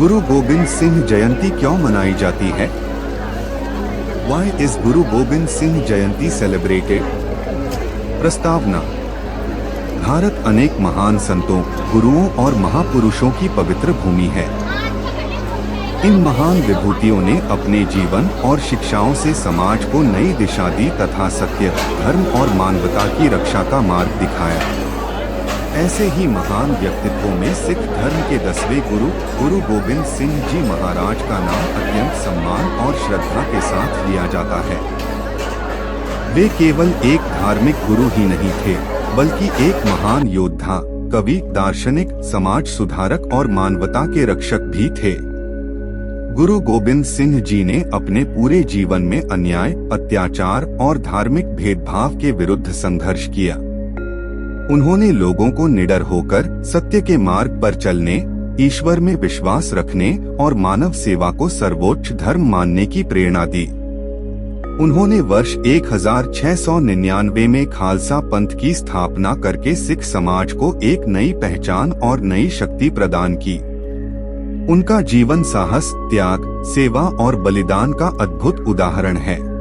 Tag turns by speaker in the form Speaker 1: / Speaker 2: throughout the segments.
Speaker 1: गुरु गोबिंद सिंह जयंती क्यों मनाई जाती है? Why is Guru Gobind Singh Jayanti celebrated? प्रस्तावना। भारत अनेक महान संतों, गुरुओं और महापुरुषों की पवित्र भूमि है। इन महान विभूतियों ने अपने जीवन और शिक्षाओं से समाज को नई दिशा दी तथा सत्य, धर्म और मानवता की रक्षा का मार्ग दिखाया। ऐसे ही महान व्यक्तित्वों में सिख धर्म के 10वें गुरु गोबिंद सिंह जी महाराज का नाम अत्यंत सम्मान और श्रद्धा के साथ लिया जाता है। वे केवल एक धार्मिक गुरु ही नहीं थे, बल्कि एक महान योद्धा, कवि, दार्शनिक, समाज सुधारक और मानवता के रक्षक भी थे। गुरु गोबिंद सिंह जी ने अपने पूरे जीवन में अन्याय, अत्याचार और धार्मिक भेदभाव के विरुद्ध संघर्ष किया। उन्होंने लोगों को निडर होकर सत्य के मार्ग पर चलने, ईश्वर में विश्वास रखने और मानव सेवा को सर्वोच्च धर्म मानने की प्रेरणा दी। उन्होंने वर्ष 1699 में खालसा पंथ की स्थापना करके सिख समाज को एक नई पहचान और नई शक्ति प्रदान की। उनका जीवन साहस, त्याग, सेवा और बलिदान का अद्भुत उदाहरण है।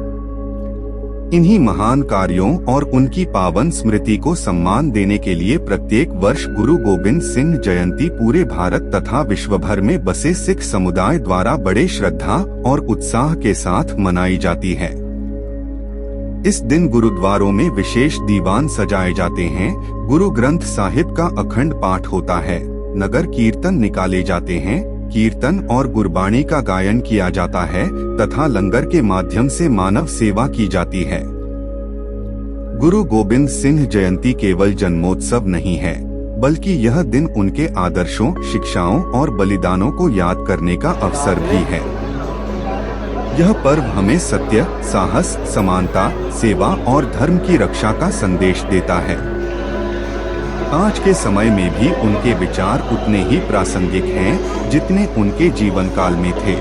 Speaker 1: इन्हीं महान कार्यों और उनकी पावन स्मृति को सम्मान देने के लिए प्रत्येक वर्ष गुरु गोबिंद सिंह जयंती पूरे भारत तथा विश्व भर में बसे सिख समुदाय द्वारा बड़े श्रद्धा और उत्साह के साथ मनाई जाती है। इस दिन गुरुद्वारों में विशेष दीवान सजाए जाते हैं, गुरु ग्रंथ साहिब का अखंड पाठ होता है, नगर कीर्तन निकाले जाते हैं, कीर्तन और गुरबाणी का गायन किया जाता है तथा लंगर के माध्यम से मानव सेवा की जाती है। गुरु गोबिंद सिंह जयंती केवल जन्मोत्सव नहीं है, बल्कि यह दिन उनके आदर्शों, शिक्षाओं और बलिदानों को याद करने का अवसर भी है। यह पर्व हमें सत्य, साहस, समानता, सेवा और धर्म की रक्षा का संदेश देता है। आज के समय में भी उनके विचार उतने ही प्रासंगिक हैं जितने उनके जीवन काल में थे।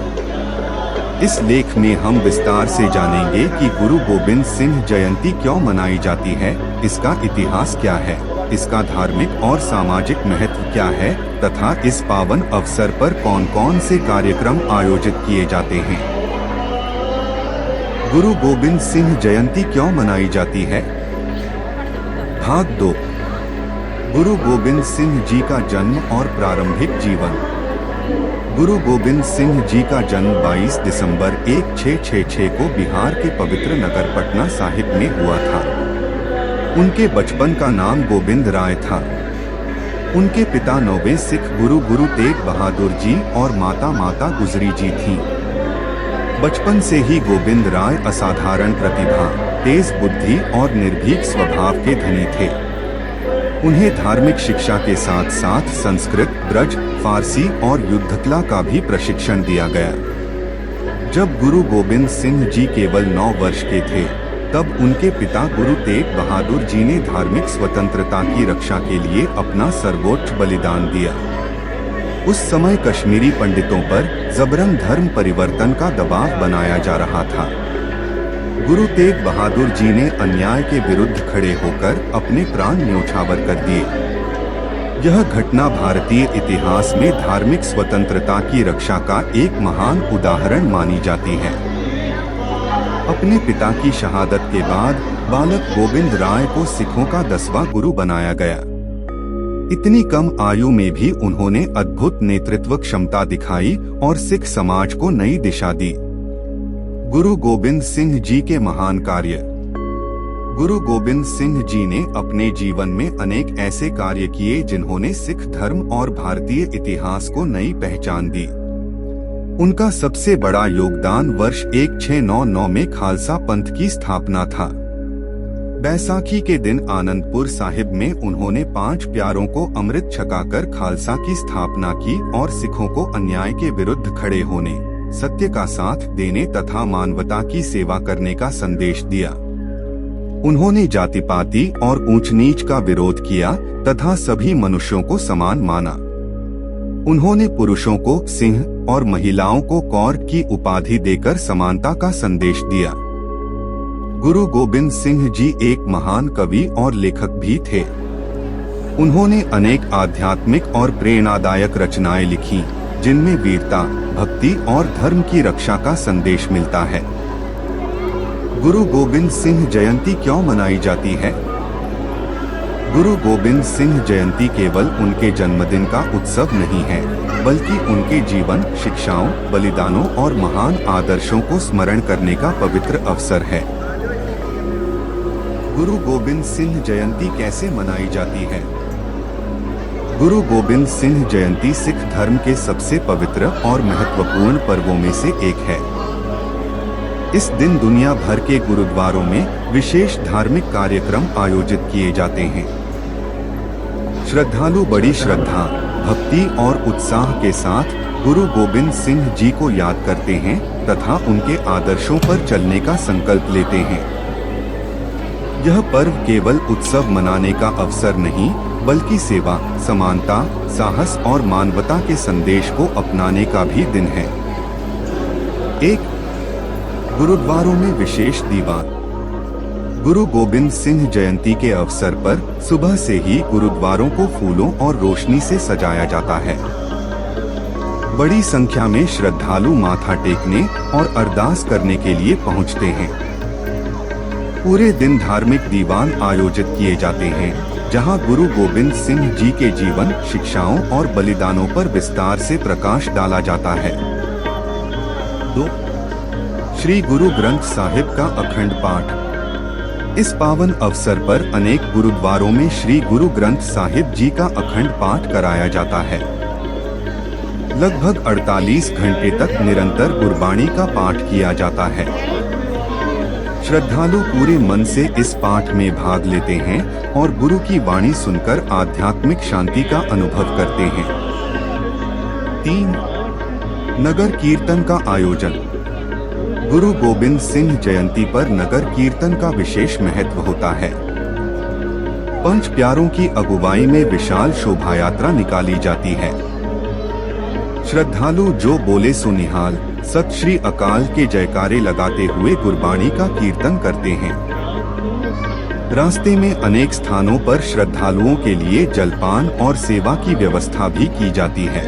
Speaker 1: इस लेख में हम विस्तार से जानेंगे कि गुरु गोबिंद सिंह जयंती क्यों मनाई जाती है, इसका इतिहास क्या है, इसका धार्मिक और सामाजिक महत्व क्या है तथा इस पावन अवसर पर कौन-कौन से कार्यक्रम आयोजित किए जाते हैं। गुरु गोबिंद सिंह जयंती क्यों मनाई जाती है? भाग 2। गुरु गोबिंद सिंह जी का जन्म और प्रारंभिक जीवन। गुरु गोबिंद सिंह जी का जन्म 22 दिसंबर 1666 को बिहार के पवित्र नगर पटना साहिब में हुआ था। उनके बचपन का नाम गोविंद राय था। उनके पिता 9वें सिख गुरु तेग बहादुर जी और माता गुजरी जी थीं। बचपन से ही गोविंद राय असाधारण प्रतिभा, तेज बुद्धि और निर्भीक स्वभाव के धनी थे। उन्हें धार्मिक शिक्षा के साथ साथ संस्कृत, ब्रज, फारसी और युद्धकला का भी प्रशिक्षण दिया गया। जब गुरु गोबिंद सिंह जी केवल 9 वर्ष के थे, तब उनके पिता गुरु तेग बहादुर जी ने धार्मिक स्वतंत्रता की रक्षा के लिए अपना सर्वोच्च बलिदान दिया। उस समय कश्मीरी पंडितों पर जबरन धर्म परिवर्तन का दबाव बनाया जा रहा था। गुरु तेग बहादुर जी ने अन्याय के विरुद्ध खड़े होकर अपने प्राण न्योछावर कर दिए। यह घटना भारतीय इतिहास में धार्मिक स्वतंत्रता की रक्षा का एक महान उदाहरण मानी जाती है। अपने पिता की शहादत के बाद बालक गोविंद राय को सिखों का 10वां गुरु बनाया गया। इतनी कम आयु में भी उन्होंने अद्भुत नेतृत्व क्षमता दिखाई और सिख समाज को नई दिशा दी। गुरु गोबिंद सिंह जी के महान कार्य। गुरु गोबिंद सिंह जी ने अपने जीवन में अनेक ऐसे कार्य किए जिन्होंने सिख धर्म और भारतीय इतिहास को नई पहचान दी। उनका सबसे बड़ा योगदान वर्ष 1699 में खालसा पंथ की स्थापना था। बैसाखी के दिन आनंदपुर साहिब में उन्होंने 5 प्यारों को अमृत छकाकर खालसा की स्थापना की और सिखों को अन्याय के विरुद्ध खड़े होने, सत्य का साथ देने तथा मानवता की सेवा करने का संदेश दिया। उन्होंने जाति-पाति और ऊंच नीच का विरोध किया तथा सभी मनुष्यों को समान माना। उन्होंने पुरुषों को सिंह और महिलाओं को कौर की उपाधि देकर समानता का संदेश दिया। गुरु गोबिंद सिंह जी एक महान कवि और लेखक भी थे। उन्होंने अनेक आध्यात्मिक और प्रेरणादायक रचनाएं लिखी, जिनमें वीरता, भक्ति और धर्म की रक्षा का संदेश मिलता है। गुरु गोबिंद सिंह जयंती क्यों मनाई जाती है? गुरु गोबिंद सिंह जयंती केवल उनके जन्मदिन का उत्सव नहीं है, बल्कि उनके जीवन, शिक्षाओं, बलिदानों और महान आदर्शों को स्मरण करने का पवित्र अवसर है। गुरु गोबिंद सिंह जयंती कैसे मनाई जाती है? गुरु गोबिंद सिंह जयंती सिख धर्म के सबसे पवित्र और महत्वपूर्ण पर्वों में से एक है। इस दिन दुनिया भर के गुरुद्वारों में विशेष धार्मिक कार्यक्रम आयोजित किए जाते हैं। श्रद्धालु बड़ी श्रद्धा, भक्ति और उत्साह के साथ गुरु गोबिंद सिंह जी को याद करते हैं तथा उनके आदर्शों पर चलने का संकल्प लेते हैं। यह पर्व केवल उत्सव मनाने का अवसर नहीं, बल्कि सेवा, समानता, साहस और मानवता के संदेश को अपनाने का भी दिन है। 1. गुरुद्वारों में विशेष दीवान। गुरु गोबिंद सिंह जयंती के अवसर पर सुबह से ही गुरुद्वारों को फूलों और रोशनी से सजाया जाता है। बड़ी संख्या में श्रद्धालु माथा टेकने और अरदास करने के लिए पहुंचते हैं। पूरे दिन धार्मिक दीवान आयोजित किए जाते हैं, जहां गुरु गोबिंद सिंह जी के जीवन, शिक्षाओं और बलिदानों पर विस्तार से प्रकाश डाला जाता है। 2. श्री गुरु ग्रंथ साहिब का अखंड पाठ। इस पावन अवसर पर अनेक गुरुद्वारों में श्री गुरु ग्रंथ साहिब जी का अखंड पाठ कराया जाता है। लगभग 48 घंटे तक निरंतर गुरबाणी का पाठ किया जाता है। श्रद्धालु पूरे मन से इस पाठ में भाग लेते हैं और गुरु की वाणी सुनकर आध्यात्मिक शांति का अनुभव करते हैं। 3. नगर कीर्तन का आयोजन। गुरु गोबिंद सिंह जयंती पर नगर कीर्तन का विशेष महत्व होता है। पंच प्यारों की अगुवाई में विशाल शोभा यात्रा निकाली जाती है। श्रद्धालु जो बोले सुनिहाल, सत श्री अकाल के जयकारे लगाते हुए गुरबाणी का कीर्तन करते हैं। रास्ते में अनेक स्थानों पर श्रद्धालुओं के लिए जलपान और सेवा की व्यवस्था भी की जाती है।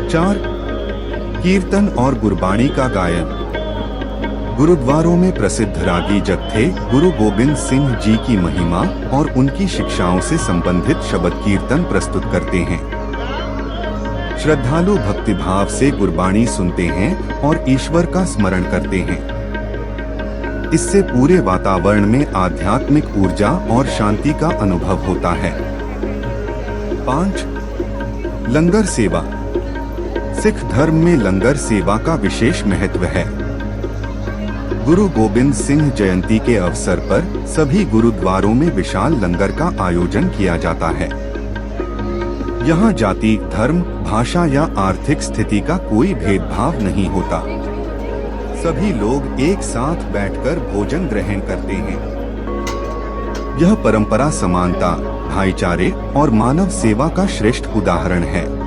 Speaker 1: 4. कीर्तन और गुरबाणी का गायन। गुरुद्वारों में प्रसिद्ध रागी जत्थे गुरु गोबिंद सिंह जी की महिमा और उनकी शिक्षाओं से संबंधित शब्द कीर्तन प्रस्तुत करते हैं। श्रद्धालु भक्तिभाव से गुरबाणी सुनते हैं और ईश्वर का स्मरण करते हैं। इससे पूरे वातावरण में आध्यात्मिक ऊर्जा और शांति का अनुभव होता है। 5. लंगर सेवा। सिख धर्म में लंगर सेवा का विशेष महत्व है। गुरु गोबिंद सिंह जयंती के अवसर पर सभी गुरुद्वारों में विशाल लंगर का आयोजन किया जाता है। यहाँ जाति, धर्म, भाषा या आर्थिक स्थिति का कोई भेदभाव नहीं होता। सभी लोग एक साथ बैठकर भोजन ग्रहण करते हैं। यह परंपरा समानता, भाईचारे और मानव सेवा का श्रेष्ठ उदाहरण है।